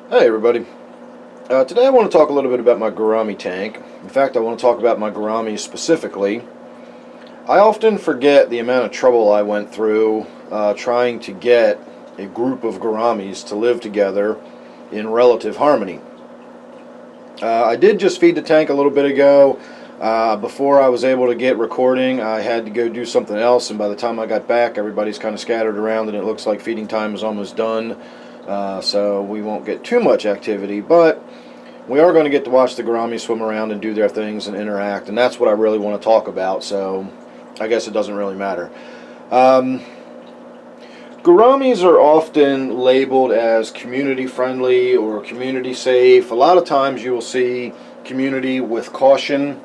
Hey everybody. Today I want to talk a little bit about my gourami tank. In fact, I want to talk about my gouramis specifically. I often forget the amount of trouble I went through trying to get a group of gouramis to live together in relative harmony. I did just feed the tank a little bit ago. Before I was able to get recording, I had to go do something else, and by the time I got back, everybody's kind of scattered around, and it looks like feeding time is almost done. So we won't get too much activity, but we are going to get to watch the gourami swim around and do their things and interact, and that's what I really want to talk about, so I guess it doesn't really matter. Gouramis are often labeled as community friendly or community safe. A lot of times you will see community with caution.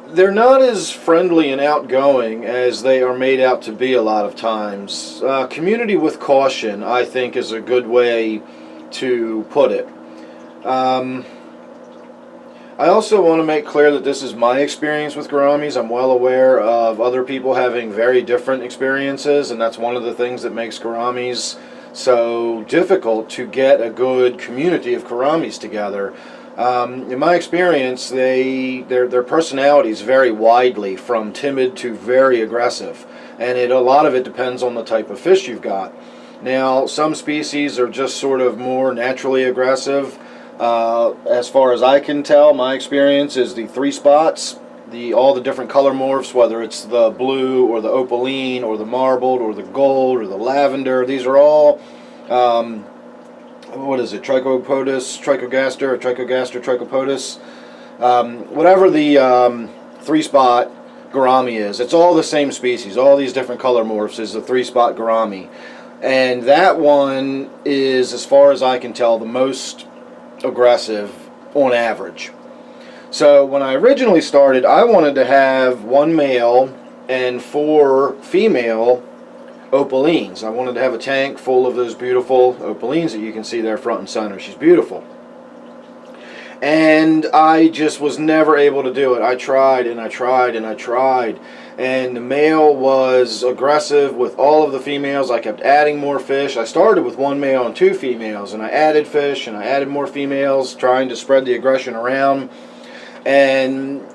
They're not as friendly and outgoing as they are made out to be a lot of times. Community with caution, I think, is a good way to put it. I also want to make clear that this is my experience with gouramis. I'm well aware of other people having very different experiences, and that's one of the things that makes gouramis so difficult to get a good community of gouramis together. In my experience, their personalities vary widely from timid to very aggressive, and a lot of it depends on the type of fish you've got. Now, some species are just sort of more naturally aggressive. As far as I can tell, my experience is the three spots, all the different color morphs, whether it's the blue or the opaline or the marbled or the gold or the lavender. These are all what is it, Trichopodes, Trichogaster, or Trichogaster, Trichopodes, whatever the three-spot gourami is. It's all the same species. All these different color morphs is the three-spot gourami. And that one is, as far as I can tell, the most aggressive on average. So when I originally started, I wanted to have one male and 4 female opalines. I wanted to have a tank full of those beautiful opalines that you can see there front and center. She's beautiful. And I just was never able to do it. I tried and I tried and I tried. And the male was aggressive with all of the females. I kept adding more fish. I started with 1 male and 2 females, and I added fish and I added more females, trying to spread the aggression around. And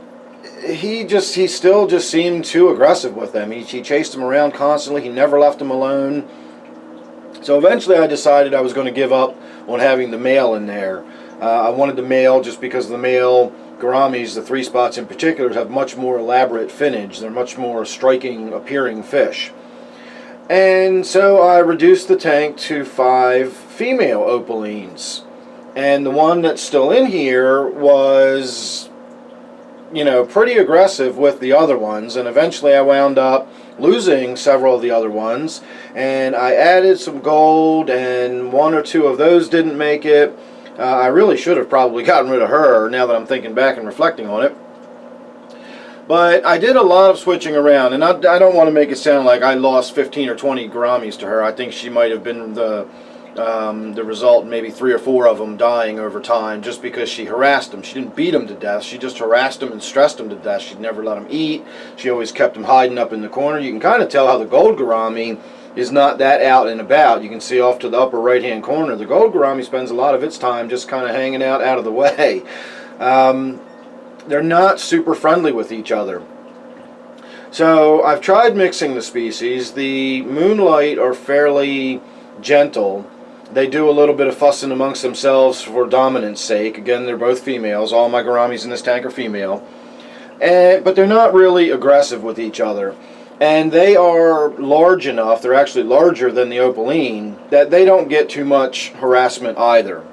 he still just seemed too aggressive with them. He chased them around constantly. He never left them alone. So eventually I decided I was going to give up on having the male in there. I wanted the male just because the male gouramis, the three spots in particular, have much more elaborate finnage. They're much more striking appearing fish. And so I reduced the tank to 5 female opalines. And the one that's still in here was, pretty aggressive with the other ones, and eventually I wound up losing several of the other ones, and I added some gold, and 1 or 2 of those didn't make it. I really should have probably gotten rid of her, now that I'm thinking back and reflecting on it. But I did a lot of switching around, and I don't want to make it sound like I lost 15 or 20 gouramis to her. I think she might have been the result, maybe 3 or 4 of them dying over time, just because she harassed them. She didn't beat them to death. She just harassed them and stressed them to death. She'd never let them eat. She always kept them hiding up in the corner. You can kind of tell how the gold gourami is not that out and about. You can see off to the upper right-hand corner. The gold gourami spends a lot of its time just kind of hanging out of the way. They're not super friendly with each other. So I've tried mixing the species. The Moonlight are fairly gentle. They do a little bit of fussing amongst themselves for dominance sake. Again, they're both females. All my gouramis in this tank are female. But they're not really aggressive with each other. And they are large enough, they're actually larger than the opaline, that they don't get too much harassment either.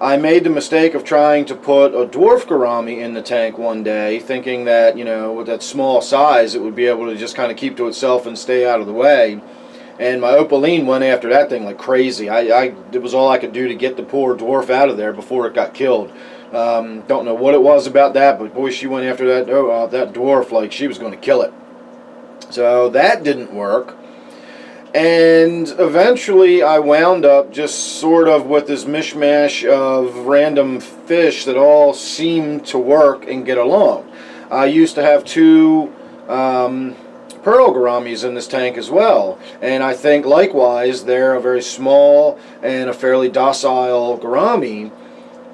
I made the mistake of trying to put a dwarf gourami in the tank one day, thinking that, with that small size, it would be able to just kind of keep to itself and stay out of the way. And my opaline went after that thing like crazy. It was all I could do to get the poor dwarf out of there before it got killed. Don't know what it was about that, but boy, she went after that dwarf like she was going to kill it. So that didn't work. And eventually I wound up just sort of with this mishmash of random fish that all seemed to work and get along. I used to have 2 pearl gouramis in this tank as well. And I think likewise they're a very small and a fairly docile gourami.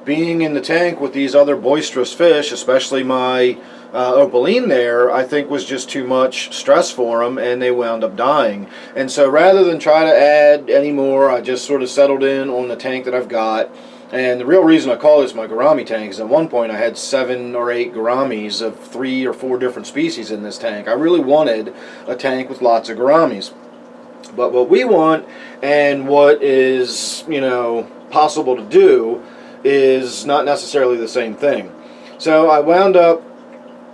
Being in the tank with these other boisterous fish, especially my Opaline there, I think was just too much stress for them, and they wound up dying. And so rather than try to add any more, I just sort of settled in on the tank that I've got. And the real reason I call this my gourami tank is at one point I had 7 or 8 gouramis of 3 or 4 different species in this tank. I really wanted a tank with lots of gouramis. But what we want, and what is, you know, possible to do, is not necessarily the same thing. So I wound up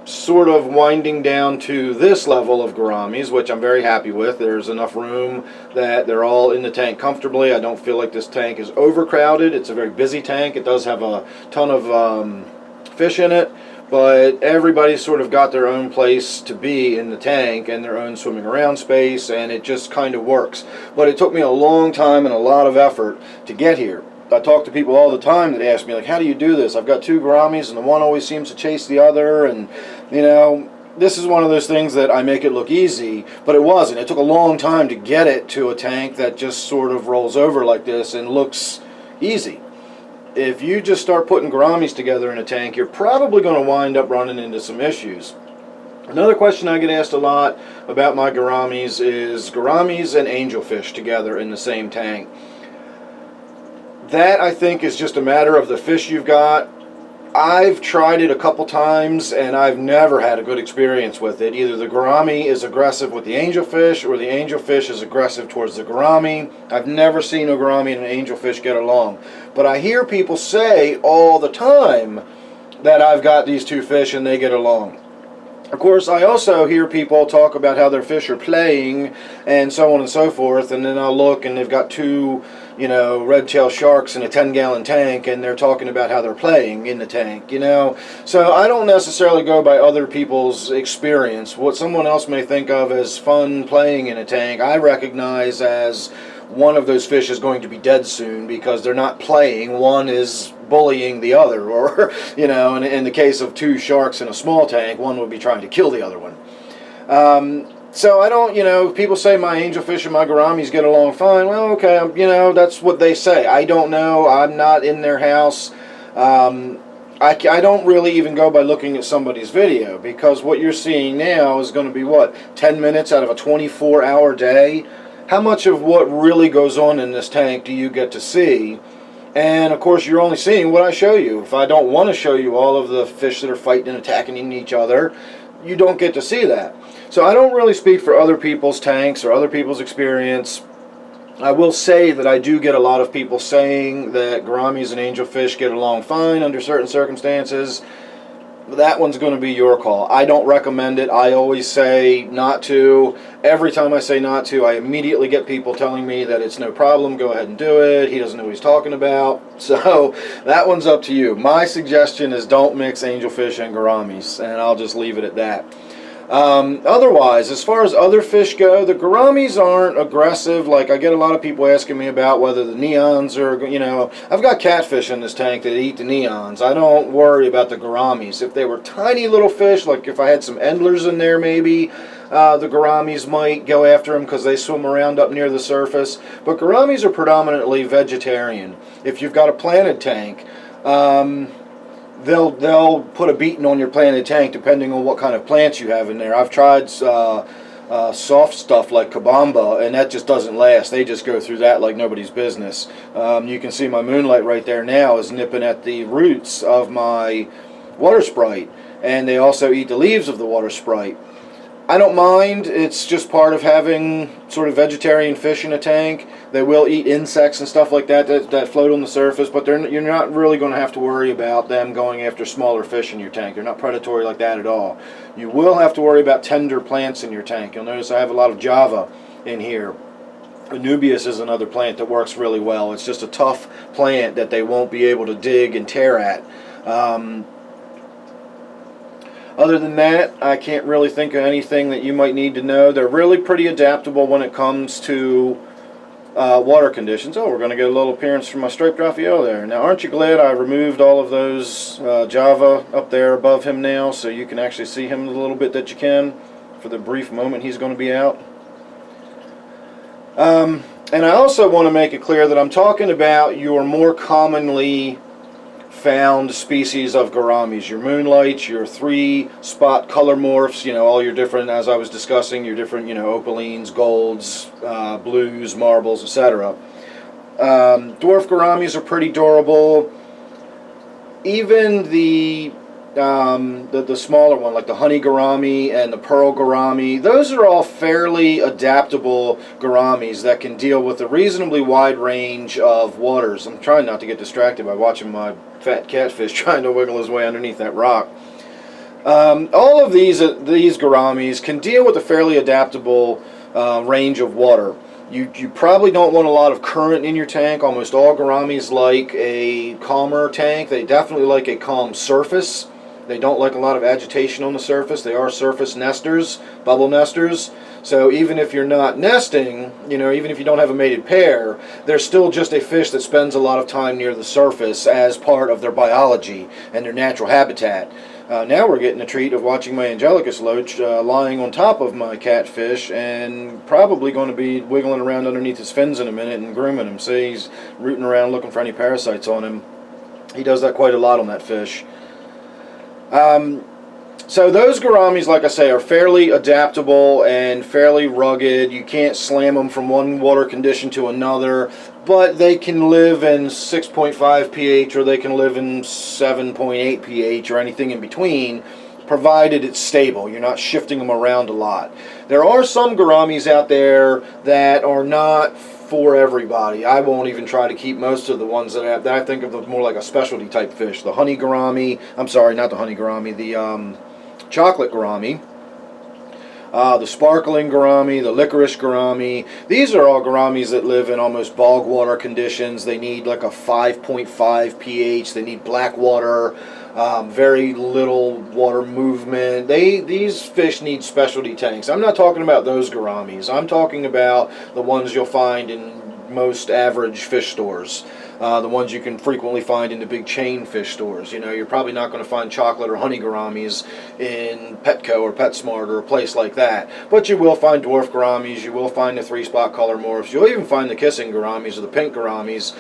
sort of winding down to this level of gouramis, which I'm very happy with. There's enough room that they're all in the tank comfortably. I don't feel like this tank is overcrowded. It's a very busy tank. It does have a ton of fish in it, but everybody's sort of got their own place to be in the tank and their own swimming around space, and it just kind of works. But it took me a long time and a lot of effort to get here. I talk to people all the time that ask me, like, how do you do this? I've got 2 gouramis and the one always seems to chase the other, and, you know, this is one of those things that I make it look easy, but it wasn't. It took a long time to get it to a tank that just sort of rolls over like this and looks easy. If you just start putting gouramis together in a tank, you're probably going to wind up running into some issues. Another question I get asked a lot about my gouramis is gouramis and angelfish together in the same tank. That, I think, is just a matter of the fish you've got. I've tried it a couple times and I've never had a good experience with it. Either the gourami is aggressive with the angelfish or the angelfish is aggressive towards the gourami. I've never seen a gourami and an angelfish get along. But I hear people say all the time that I've got these 2 fish and they get along. Of course, I also hear people talk about how their fish are playing and so on and so forth, and then I'll look and they've got 2, you know, red-tailed sharks in a 10-gallon tank, and they're talking about how they're playing in the tank, you know. So I don't necessarily go by other people's experience. What someone else may think of as fun playing in a tank, I recognize as one of those fish is going to be dead soon because they're not playing. One is bullying the other, or, you know, in the case of 2 sharks in a small tank, one would be trying to kill the other one. So I don't, you know, people say my angelfish and my gouramis get along fine. Well, okay, you know, that's what they say. I don't know. I'm not in their house. I don't really even go by looking at somebody's video, because what you're seeing now is going to be, what, 10 minutes out of a 24-hour day? How much of what really goes on in this tank do you get to see? And of course you're only seeing what I show you. If I don't want to show you all of the fish that are fighting and attacking each other, you don't get to see that. So I don't really speak for other people's tanks or other people's experience. I will say that I do get a lot of people saying that gouramis and angelfish get along fine under certain circumstances. That one's going to be your call. I don't recommend it. I always say not to. Every time I say not to, I immediately get people telling me that it's no problem, go ahead and do it, he doesn't know what he's talking about. So that one's up to you. My suggestion is don't mix angelfish and gouramis, and I'll just leave it at that. Otherwise, as far as other fish go, the gouramis aren't aggressive. Like, I get a lot of people asking me about whether the neons are, you know, I've got catfish in this tank that eat the neons. I don't worry about the gouramis. If they were tiny little fish, like if I had some endlers in there maybe, the gouramis might go after them because they swim around up near the surface. But gouramis are predominantly vegetarian. If you've got a planted tank, they'll put a beating on your planted tank depending on what kind of plants you have in there. I've tried soft stuff like kabamba, and that just doesn't last. They just go through that like nobody's business. You can see my Moonlight right there now is nipping at the roots of my water sprite, and they also eat the leaves of the water sprite. I don't mind. It's just part of having sort of vegetarian fish in a tank. They will eat insects and stuff like that float on the surface, but you're not really going to have to worry about them going after smaller fish in your tank. They're not predatory like that at all. You will have to worry about tender plants in your tank. You'll notice I have a lot of java in here. Anubias is another plant that works really well. It's just a tough plant that they won't be able to dig and tear at. Other than that, I can't really think of anything that you might need to know. They're really pretty adaptable when it comes to water conditions. Oh, we're going to get a little appearance from my striped Raphael there. Now, aren't you glad I removed all of those Java up there above him now, so you can actually see him a little bit that you can? for the brief moment he's going to be out. And I also want to make it clear that I'm talking about your more commonly found species of gouramis, your Moonlights, your 3-spot color morphs, you know, all your different, as I was discussing, your different, you know, opalines, golds, blues, marbles, etc. Dwarf gouramis are pretty durable. Even the smaller one, like the honey gourami and the pearl gourami, those are all fairly adaptable gouramis that can deal with a reasonably wide range of waters. I'm trying not to get distracted by watching my fat catfish trying to wiggle his way underneath that rock. All of these gouramis can deal with a fairly adaptable range of water. You probably don't want a lot of current in your tank. Almost all gouramis like a calmer tank. They definitely like a calm surface. They don't like a lot of agitation on the surface. They are surface nesters, bubble nesters. So even if you're not nesting, you know, even if you don't have a mated pair, they're still just a fish that spends a lot of time near the surface as part of their biology and their natural habitat. Now we're getting a treat of watching my Angelicus loach lying on top of my catfish and probably going to be wiggling around underneath his fins in a minute and grooming him. See, he's rooting around looking for any parasites on him. He does that quite a lot on that fish. So those gouramis, like I say, are fairly adaptable and fairly rugged. You can't slam them from one water condition to another, but they can live in 6.5 pH or they can live in 7.8 pH or anything in between, provided it's stable. You're not shifting them around a lot. There are some gouramis out there that are not for everybody. I won't even try to keep most of the ones that I think of as more like a specialty type fish. The honey gourami, I'm sorry, not the honey gourami, the chocolate gourami, the sparkling gourami, the licorice gourami. These are all gouramis that live in almost bog water conditions. They need like a 5.5 pH. They need black water, very little water movement. These fish need specialty tanks. I'm not talking about those gouramis. I'm talking about the ones you'll find in most average fish stores. The ones you can frequently find in the big chain fish stores. You know, you're probably not going to find chocolate or honey gouramis in Petco or PetSmart or a place like that. But you will find dwarf gouramis, you will find the 3-spot color morphs, you'll even find the kissing gouramis or the pink gouramis,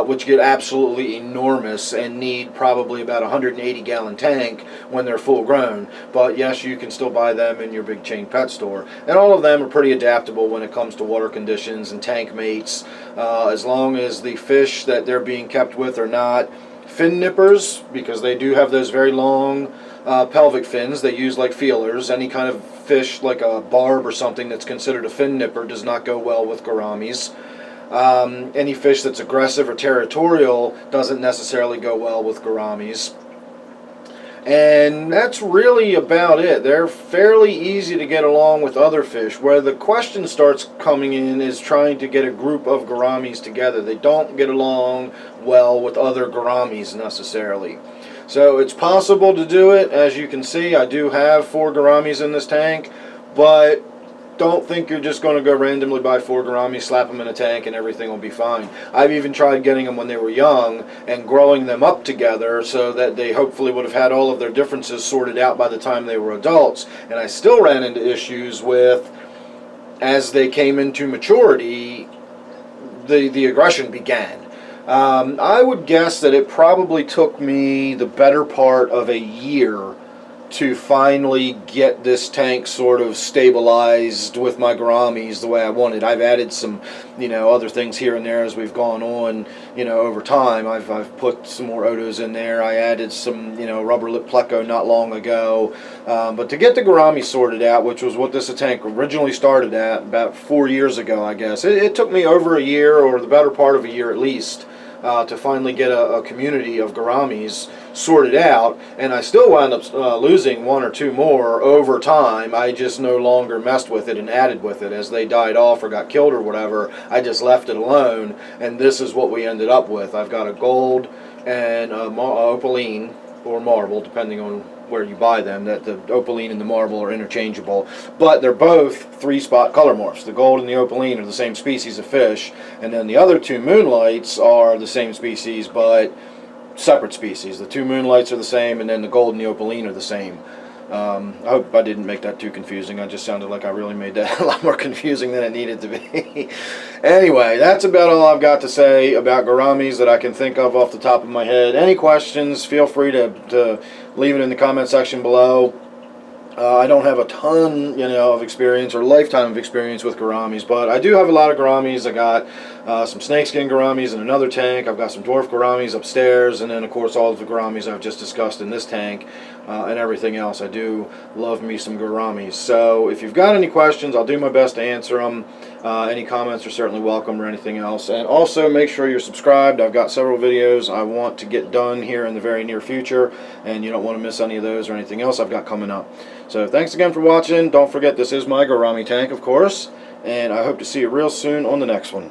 which get absolutely enormous and need probably about a 180-gallon tank when they're full grown. But yes, you can still buy them in your big chain pet store. And all of them are pretty adaptable when it comes to water conditions and tank mates, as long as the fish that they're being kept with are not fin nippers, because they do have those very long pelvic fins they use like feelers. Any kind of fish like a barb or something that's considered a fin nipper does not go well with gouramis. Any fish that's aggressive or territorial doesn't necessarily go well with gouramis. And that's really about it. They're fairly easy to get along with other fish. Where the question starts coming in is trying to get a group of gouramis together. They don't get along well with other gouramis necessarily. So it's possible to do it. As you can see, I do have 4 gouramis in this tank, but don't think you're just going to go randomly buy 4 gouramis, slap them in a tank, and everything will be fine. I've even tried getting them when they were young and growing them up together so that they hopefully would have had all of their differences sorted out by the time they were adults. And I still ran into issues with, as they came into maturity, the aggression began. I would guess that it probably took me the better part of a year to finally get this tank sort of stabilized with my gouramis the way I wanted. I've added some, you know, other things here and there as we've gone on, you know, over time. I've put some more otos in there. I added some, you know, rubber lip pleco not long ago. But to get the gourami sorted out, which was what this tank originally started at about 4 years ago, I guess, it took me over a year, or the better part of a year at least, to finally get a community of gouramis sorted out, and I still wound up losing 1 or 2 more over time. I just no longer messed with it and added with it. As they died off or got killed or whatever, I just left it alone, and this is what we ended up with. I've got a gold and a opaline, or marble, depending on where you buy them. That the opaline and the marble are interchangeable, but they're both 3-spot color morphs. The gold and the opaline are the same species of fish, and then the other 2 Moonlights are the same species but separate species. The 2 Moonlights are the same, and then the gold and the opaline are the same. I hope I didn't make that too confusing. I just sounded like I really made that a lot more confusing than it needed to be. Anyway, that's about all I've got to say about gouramis that I can think of off the top of my head. Any questions, feel free to leave it in the comment section below. I don't have a ton, of experience or lifetime of experience with gouramis, but I do have a lot of gouramis. I got some snakeskin gouramis in another tank. I've got some dwarf gouramis upstairs, and then of course all of the gouramis I've just discussed in this tank and everything else. I do love me some gouramis. So if you've got any questions, I'll do my best to answer them. Any comments are certainly welcome or anything else. And also make sure you're subscribed. I've got several videos I want to get done here in the very near future, and you don't want to miss any of those or anything else I've got coming up. So thanks again for watching. Don't forget, this is my gourami tank, of course, and I hope to see you real soon on the next one.